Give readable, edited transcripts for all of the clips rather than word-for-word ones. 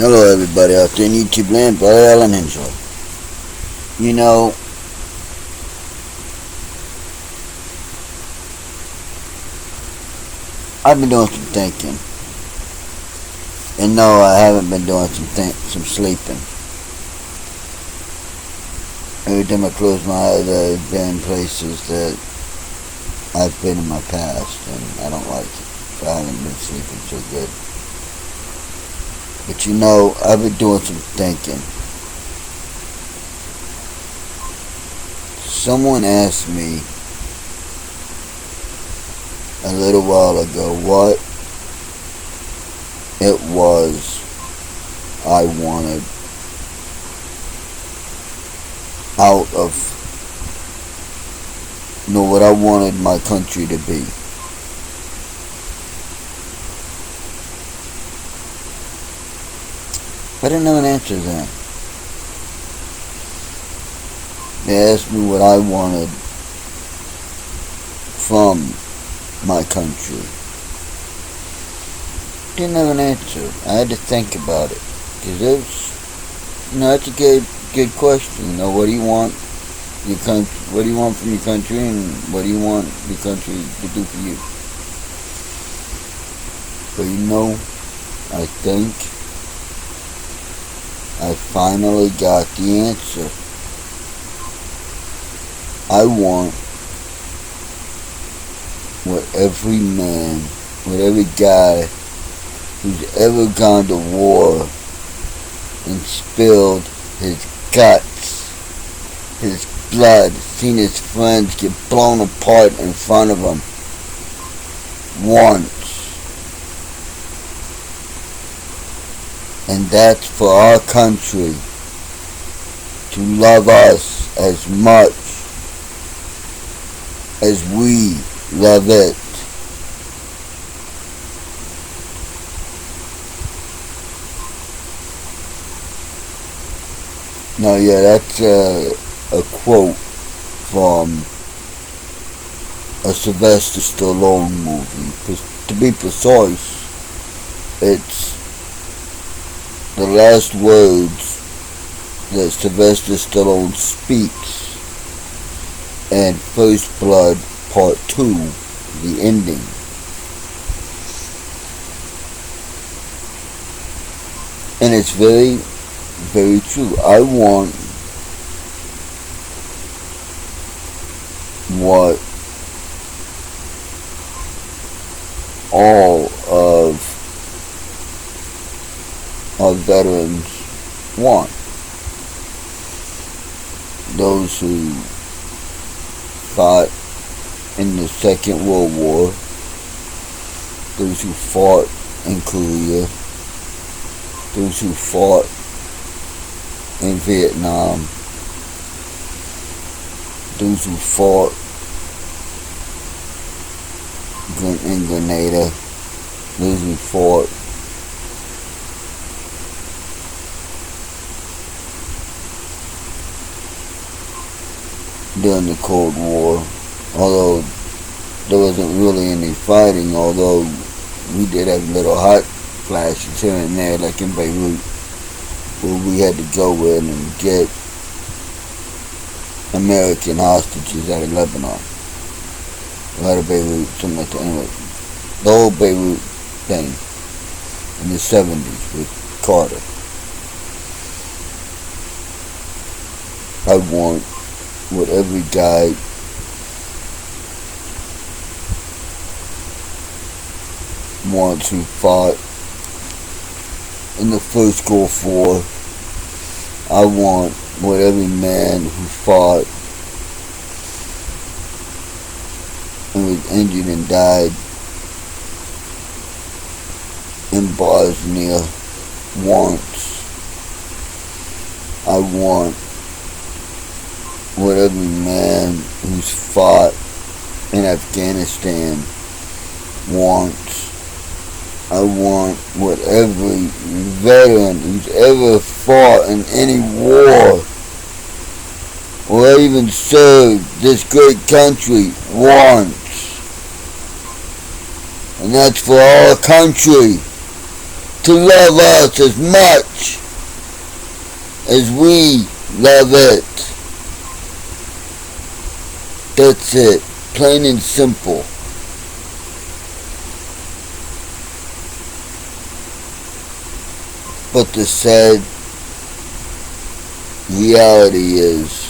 Hello everybody out there in YouTube land, Brother Allen Henshaw. You know, I've been doing some thinking. And no, I haven't been doing some sleeping. Every time I close my eyes, I've been places that I've been in my past, and I don't like it. So I haven't been sleeping so good. But you know, I've been doing some thinking. Someone asked me a little while ago what it was I wanted out of, what I wanted my country to be. I didn't have an answer then. They asked me what I wanted from my country. Didn't have an answer. I had to think about it. Because it's, that's a good question. What do you want your country? What do you want from your country, and what do you want your country to do for you? But I think I finally got the answer. I want what every man, what every guy who's ever gone to war and spilled his guts, his blood, seen his friends get blown apart in front of him once. And that's for our country to love us as much as we love it. Now, yeah, that's a quote from a Sylvester Stallone movie. To be precise, it's the last words that Sylvester Stallone speaks in First Blood Part 2, the ending. And it's very, very true. I want what all of our veterans want. Those who fought in the Second World War, those who fought in Korea, those who fought in Vietnam, those who fought in Grenada, those who fought during the Cold War, although there wasn't really any fighting, although we did have little hot flashes here and there, like in Beirut, where we had to go in and get American hostages out of Lebanon. Out of Beirut, something like that. Anyway, the whole Beirut thing in the 70s with Carter. I want what every guy wants who fought in the first Gulf War. I want what every man who fought and was injured and died in Bosnia wants. I want what every man who's fought in Afghanistan wants. I want what every veteran who's ever fought in any war or even served this great country wants. And that's for our country to love us as much as we love it. That's it. Plain and simple. But the sad reality is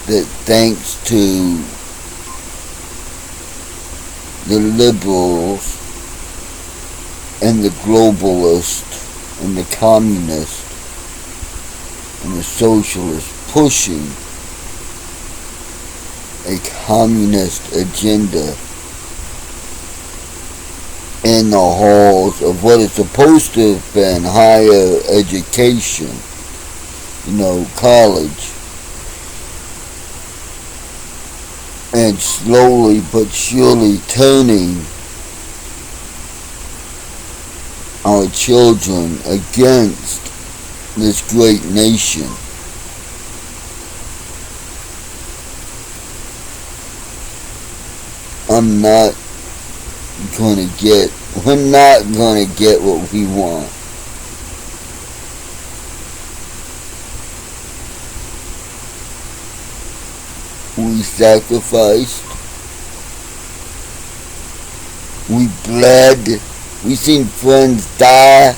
that thanks to the liberals and the globalists and the communists and the socialists pushing a communist agenda in the halls of what is supposed to have been higher education, college, and slowly but surely turning our children against this great nation. We're not gonna get what we want. We sacrificed. We bled. We seen friends die.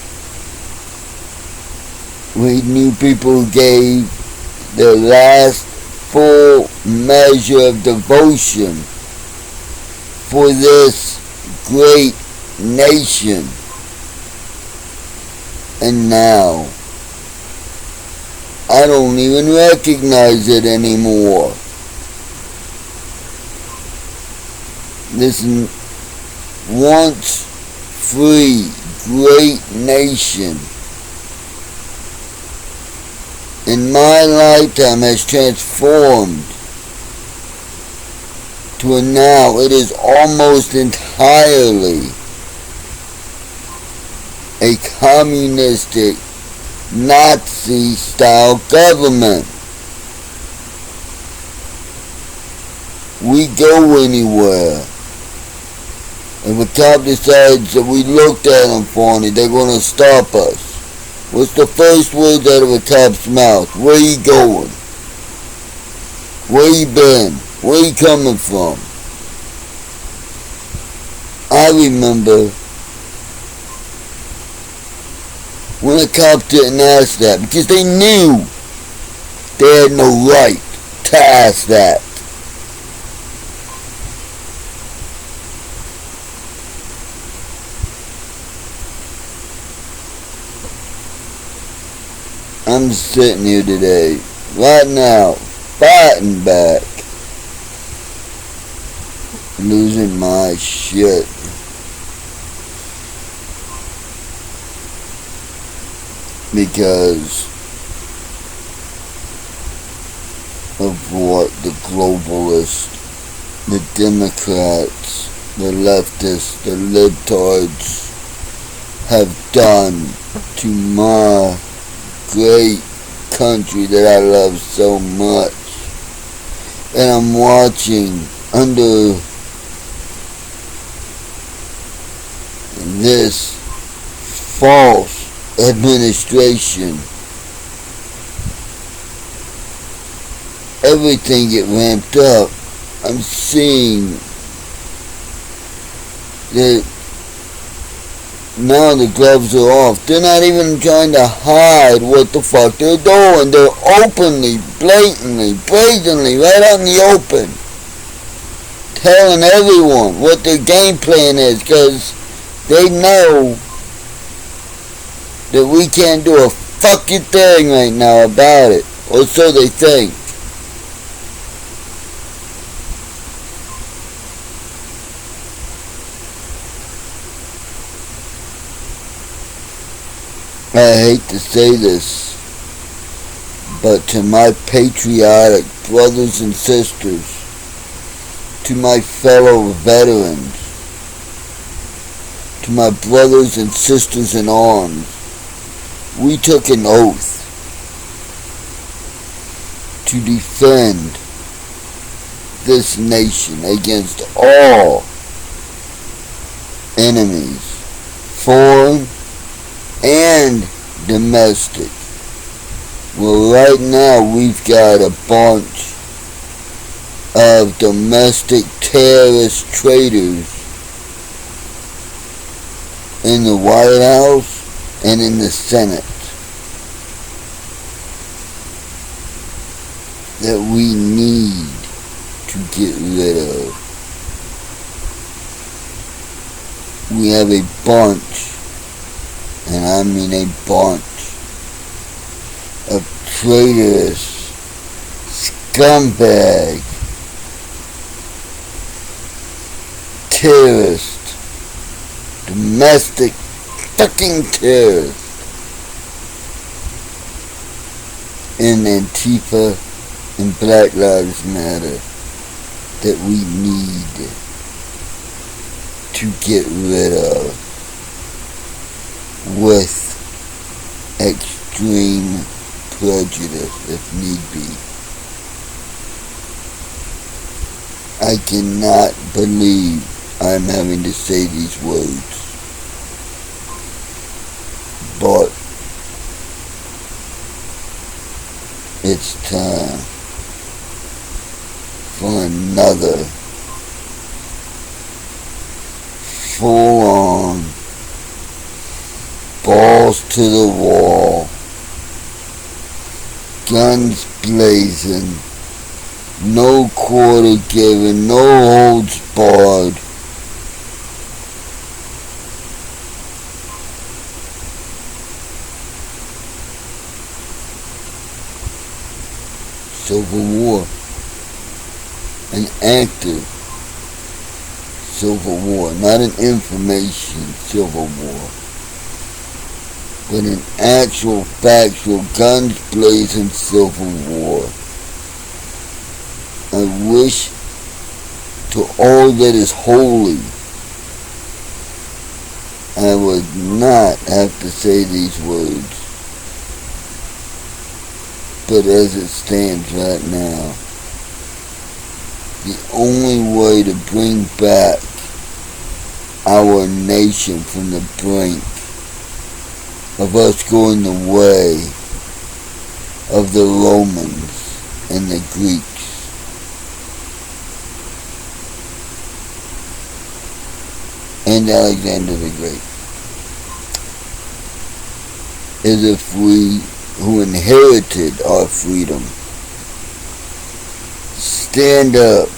We knew people who gave their last full measure of devotion for this great nation. And now, I don't even recognize it anymore. This once free, great nation in my lifetime has transformed to now it is almost entirely a communistic Nazi-style government. We go anywhere. If a cop decides that we looked at them funny, they're going to stop us. What's the first word out of a cop's mouth? Where you going? Where you been? Where you coming from? I remember when a cop didn't ask that because they knew they had no right to ask that. I'm sitting here today, right now, fighting back, losing my shit. Because of what the globalists, the Democrats, the leftists, the libtards have done to my great country that I love so much. And I'm watching under this false administration everything get ramped up. I'm seeing that now the gloves are off. They're not even trying to hide what the fuck they're doing. They're openly, blatantly, brazenly, right out in the open, telling everyone what their game plan is, because they know that we can't do a fucking thing right now about it, or so they think. I hate to say this, but to my patriotic brothers and sisters, to my fellow veterans, to my brothers and sisters in arms, we took an oath to defend this nation against all enemies, foreign and domestic. Well, right now we've got a bunch of domestic terrorist traitors in the White House and in the Senate that we need to get rid of. We have a bunch, and I mean a bunch, of traitorous scumbag terrorist, domestic fucking terrorist in Antifa and Black Lives Matter that we need to get rid of with extreme prejudice if need be. I cannot believe I'm having to say these words, but it's time for another full-on, balls to the wall, guns blazing, no quarter given, no holds barred, civil war, an active civil war, not an information civil war, but an actual, factual, guns blazing civil war. I wish to all that is holy I would not have to say these words, but as it stands right now, the only way to bring back our nation from the brink of us going the way of the Romans and the Greeks and Alexander the Great is if we, who inherited our freedom, stand up,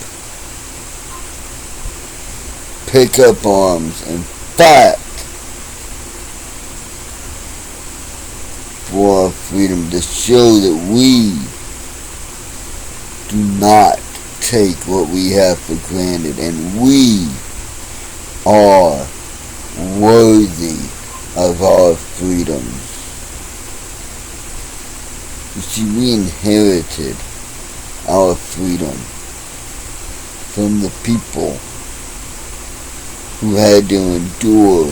pick up arms, and fight for our freedom to show that we do not take what we have for granted, and we are worthy of our freedoms. You see, we inherited our freedom from the people who had to endure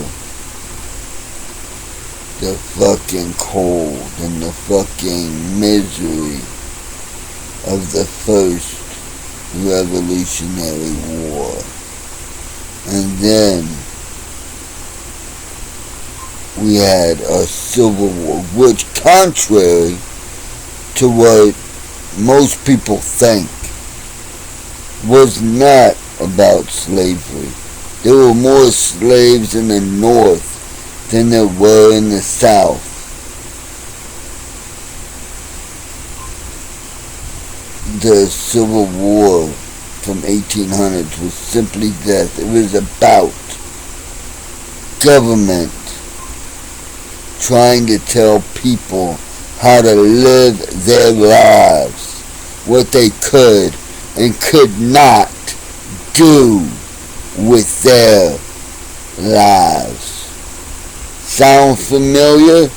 the fucking cold and the fucking misery of the first Revolutionary War. And then we had a Civil War, which, contrary to what most people think, was not about slavery. There were more slaves in the North than there were in the South. The Civil War from 1800s was simply that. It was about government trying to tell people how to live their lives, what they could and could not do with their lives. Sound familiar?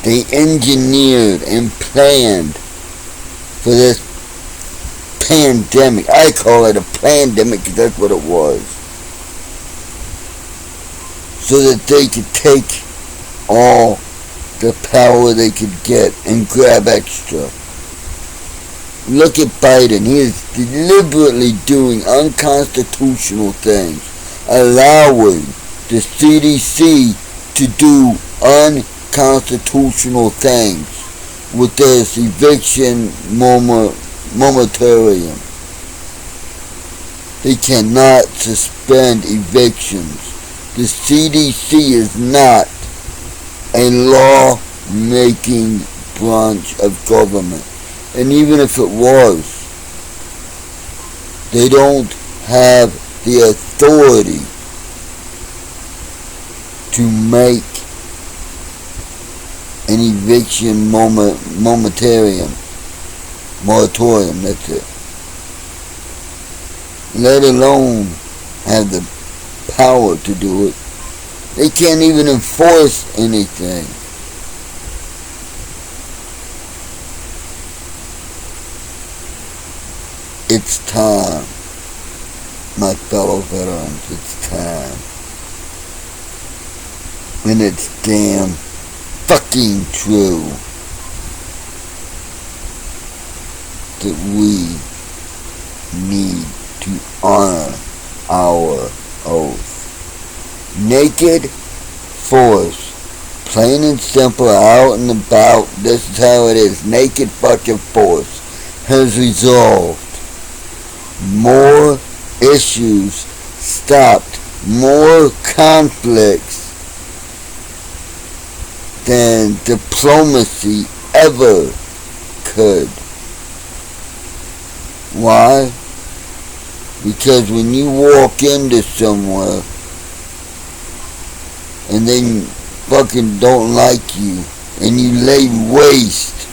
They engineered and planned for this pandemic. I call it a pandemic because that's what it was. So that they could take all the power they could get and grab extra. Look at Biden. He is deliberately doing unconstitutional things allowing the CDC to do unconstitutional things with this eviction moratorium. They cannot suspend evictions. The CDC is not a law-making branch of government. And even if it was, they don't have the authority to make an eviction moratorium, that's it. Let alone have the power to do it. They can't even enforce anything. It's time, my fellow veterans, it's time. And it's damn fucking true that we need to honor our oath. Naked force, plain and simple, out and about, this is how it is. Naked fucking force has resolved more issues, stopped more conflicts than diplomacy ever could. Why? Because when you walk into somewhere and they fucking don't like you and you lay waste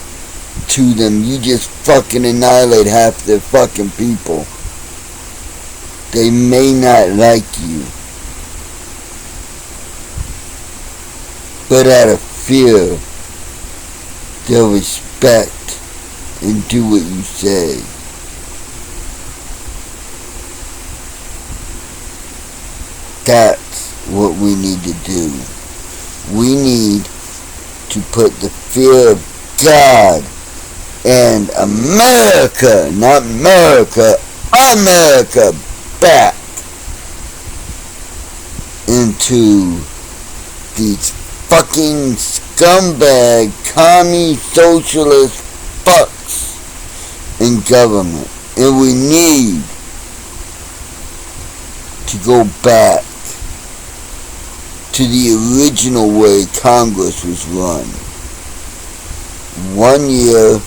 to them, you just fucking annihilate half their fucking people. They may not like you, but out of fear, they'll respect and do what you say. That's what we need to do. We need to put the fear of God and America, not America, America back into these fucking scumbag, commie, socialist fucks in government. And we need to go back to the original way Congress was run. 1 year,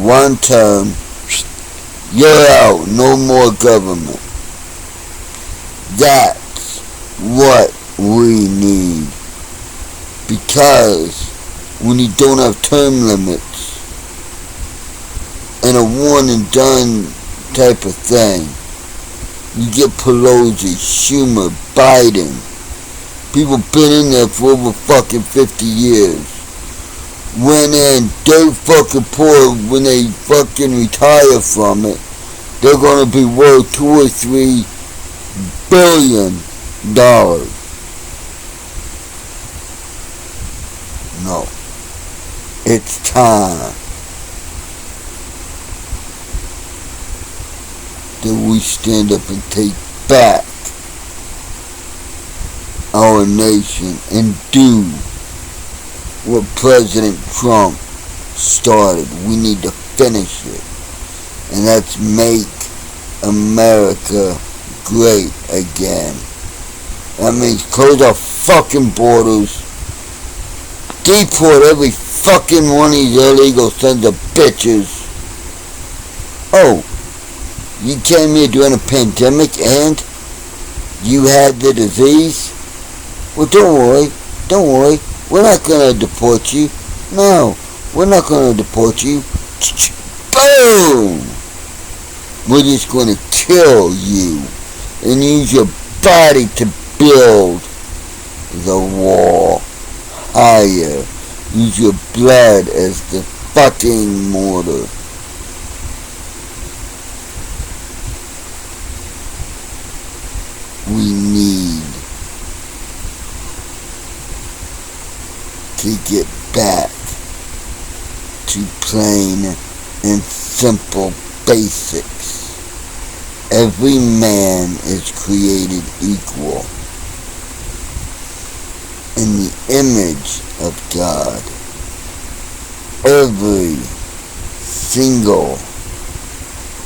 1 term, you're out, no more government. That's what we need. Because when you don't have term limits and a one and done type of thing, you get Pelosi, Schumer, Biden. People been in there for over fucking 50 years. When they're fucking poor, when they fucking retire from it, they're gonna be worth $2 or $3 billion. No. It's time that we stand up and take back our nation and do what President Trump started. We need to finish it. And that's make America great again. That means close our fucking borders, deport every fucking one of these illegal sons of bitches. Oh, you came here during a pandemic and you had the disease? Well, don't worry, we're not gonna deport you. No, we're not gonna deport you. Boom! We're just gonna kill you and use your body to build the wall higher. Use your blood as the fucking mortar. We need to get back to plain and simple basics. Every man is created equal. in the image of God. Every single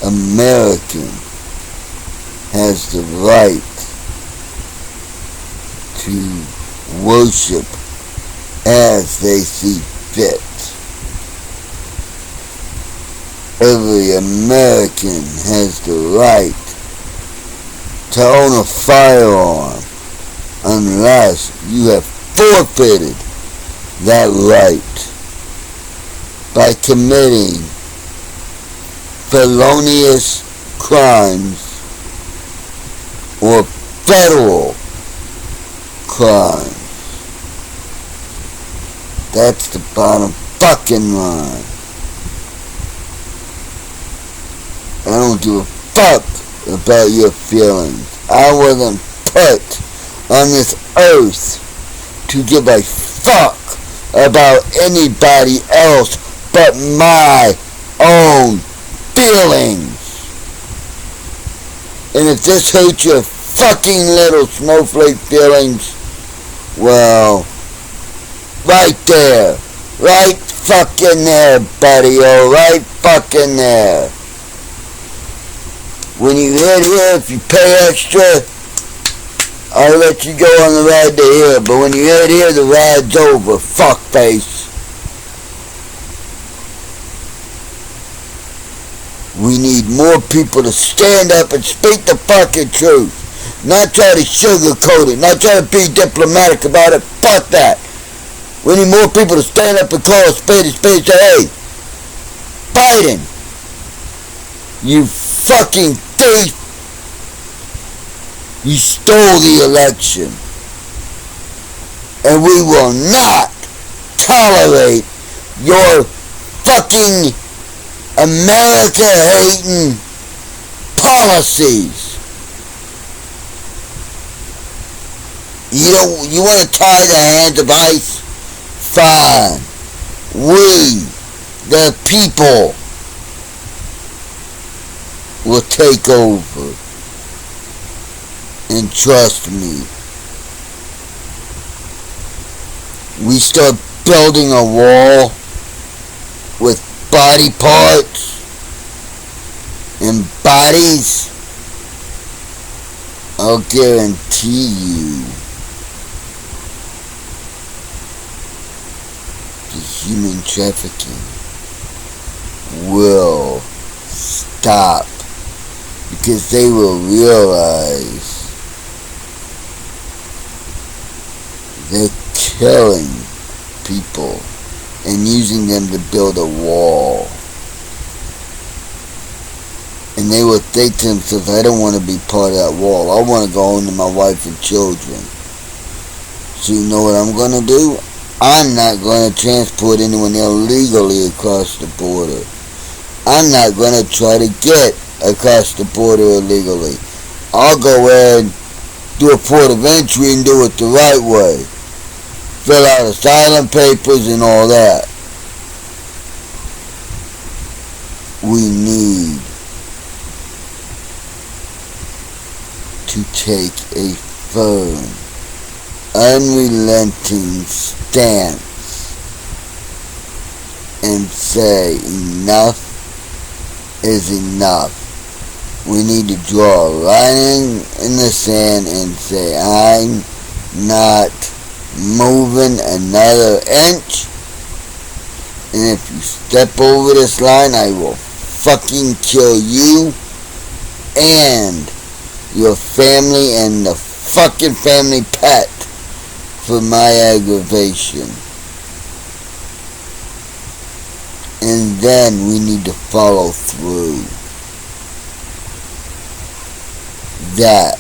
American has the right to worship as they see fit. Every American has the right to own a firearm unless you have forfeited that right by committing felonious crimes or federal crimes. That's the bottom fucking line. I don't give a fuck about your feelings. I wasn't put on this earth to give a fuck about anybody else but my own feelings. And if this hurts your fucking little snowflake feelings, well, right there. Right fucking there, buddy. Oh, right fucking there. When you hit here, if you pay extra, I'll let you go on the ride to here. But when you hit here, the ride's over, fuckface. We need more people to stand up and speak the fucking truth. Not try to sugarcoat it. Not try to be diplomatic about it. Fuck that. We need more people to stand up and call a spade and say, hey, Biden, you fucking thief. You stole the election. And we will not tolerate your fucking America-hating policies. You want to tie the hands of ICE? Fine. We, the people, will take over. And trust me, we start building a wall with body parts and bodies, I'll guarantee you the human trafficking will stop, because they will realize they're killing people and using them to build a wall. And they will think to themselves, I don't want to be part of that wall. I want to go home to my wife and children. So you know what I'm going to do? I'm not going to transport anyone illegally across the border. I'm not going to try to get across the border illegally. I'll go ahead and do a port of entry and do it the right way. Fill out asylum papers and all that. We need to take a firm, unrelenting stance and say enough is enough. We need to draw a line in the sand and say, I'm not moving another inch, and if you step over this line, I will fucking kill you and your family and the fucking family pet for my aggravation. And then we need to follow through. That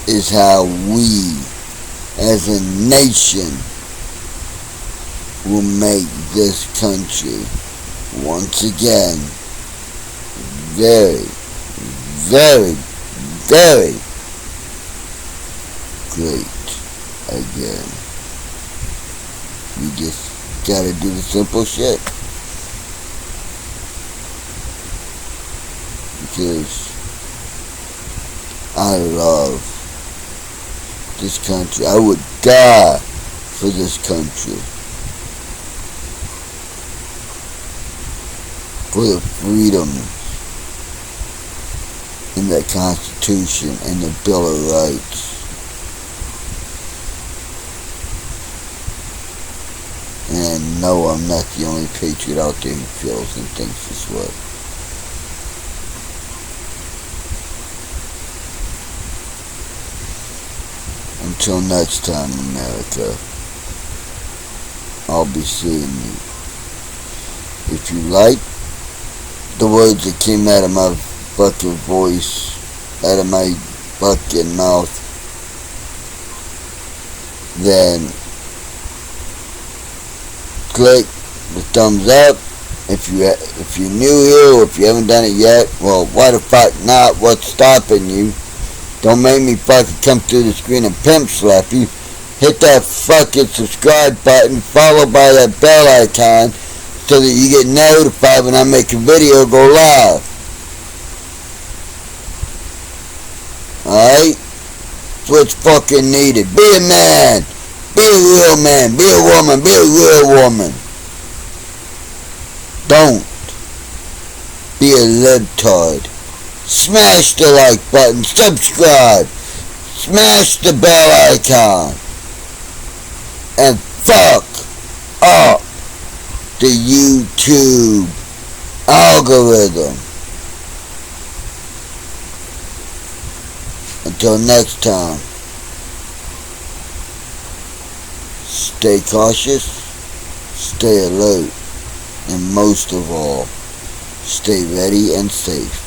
is how we as a nation will make this country once again very, very, very great again. We just gotta do the simple shit. Because I love this country. I would die for this country. For the freedom in the Constitution and the Bill of Rights. And no, I'm not the only patriot out there who feels and thinks this way. Until next time, America, I'll be seeing you. If you like the words that came out of my fucking voice, out of my fucking mouth, then click the thumbs up. If you're new here or if you haven't done it yet, well, why the fuck not? What's stopping you? Don't make me fucking come through the screen and pimp slap you. Hit that fucking subscribe button, followed by that bell icon, so that you get notified when I make a video go live. Alright? That's what's fucking needed. Be a man. Be a real man. Be a woman. Be a real woman. Don't be a libtard. Smash the like button. Subscribe. Smash the bell icon. And fuck up the YouTube algorithm. Until next time, stay cautious, stay alert, and most of all, stay ready and safe.